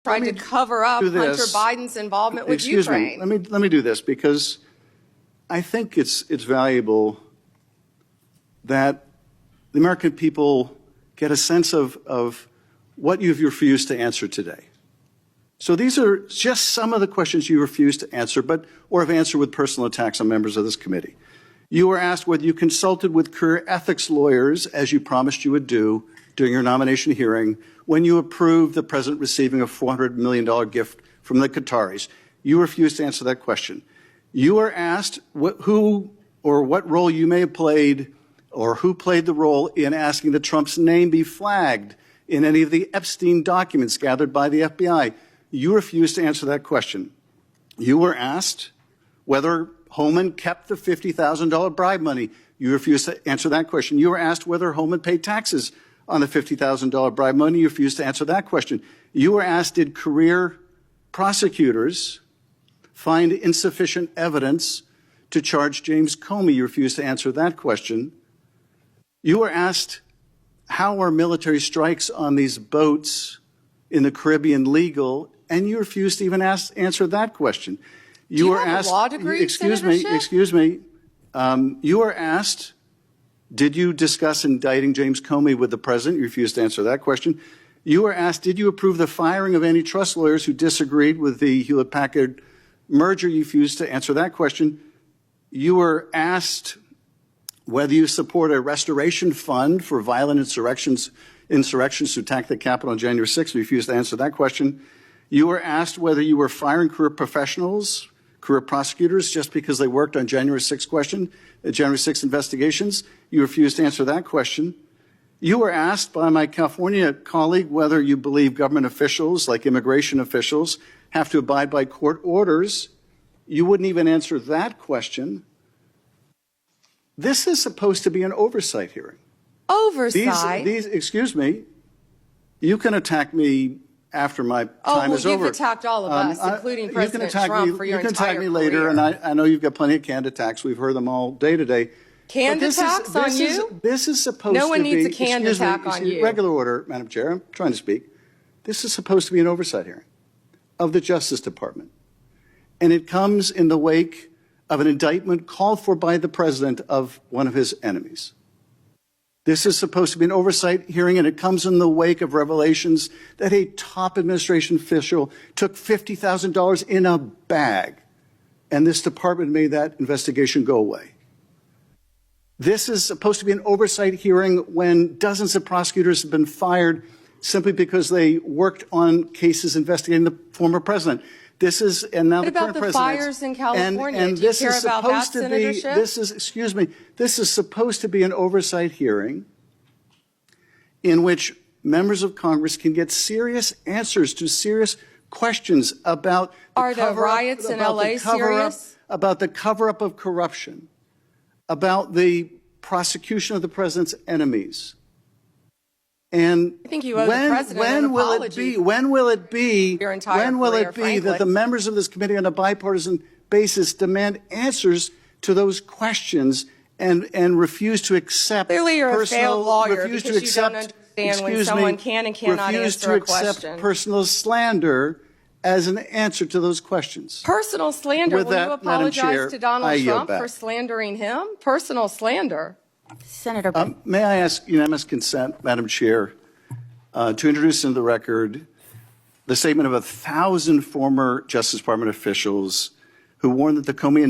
tried to cover up Hunter Biden's involvement with Ukraine. Let me do this, because I think it's valuable that the American people get a sense of what you've refused to answer today. So these are just some of the questions you refused to answer, or have answered with personal attacks on members of this committee. You were asked whether you consulted with career ethics lawyers, as you promised you would do during your nomination hearing, when you approved the president receiving a $400 million gift from the Qataris. You refused to answer that question. You were asked who or what role you may have played, or who played the role in asking that Trump's name be flagged in any of the Epstein documents gathered by the FBI. You refused to answer that question. You were asked whether Holman kept the $50,000 bribe money. You refused to answer that question. You were asked whether Holman paid taxes on the $50,000 bribe money. You refused to answer that question. You were asked, did career prosecutors find insufficient evidence to charge James Comey? You refused to answer that question. You were asked, how are military strikes on these boats in the Caribbean legal? And you refused to even answer that question. You were asked, law degree, excuse me. You were asked, did you discuss indicting James Comey with the president? You refused to answer that question. You were asked, did you approve the firing of antitrust lawyers who disagreed with the Hewlett-Packard merger? You refused to answer that question. You were asked whether you support a restoration fund for violent insurrections to attack the Capitol on January 6th. You refused to answer that question. You were asked whether you were firing career professionals, career prosecutors, just because they worked on January 6th investigations. You refused to answer that question. You were asked by my California colleague whether you believe government officials, like immigration officials, have to abide by court orders. You wouldn't even answer that question. This is supposed to be an oversight hearing. Oversight? Excuse me, you can attack me after my time is over. You've attacked all of us, including President Trump, for your entire career. You can attack me later, and I know you've got plenty of canned attacks. We've heard them all day today. Canned attacks on you? This is supposed to be... No one needs a canned attack on you. Regular order, Madam Chair. I'm trying to speak. This is supposed to be an oversight hearing of the Justice Department. And it comes in the wake of an indictment called for by the president of one of his enemies. This is supposed to be an oversight hearing, and it comes in the wake of revelations that a top administration official took $50,000 in a bag, and this department made that investigation go away. This is supposed to be an oversight hearing when dozens of prosecutors have been fired simply because they worked on cases investigating the former president. This is, and now the current president. What about the fires in California? And Do you this care is about that supposed to be, senatorship? this is supposed to be an oversight hearing in which members of Congress can get serious answers to serious questions about the riots in LA serious? About the cover-up of corruption, about the prosecution of the president's enemies. And I think you owe the president an apology. When will it be frankly, that the members of this committee on a bipartisan basis demand answers to those questions and refuse to accept Clearly you're a failed lawyer refuse because to you don't accept, understand when someone can and cannot answer a question. Refuse to accept personal slander as an answer to those questions. Personal slander? With will that, you apologize to Donald Trump back. for slandering him? Personal slander. Senator B. May I ask unanimous consent, Madam Chair, to introduce into the record the statement of 1,000 former Justice Department officials who warned that the Comey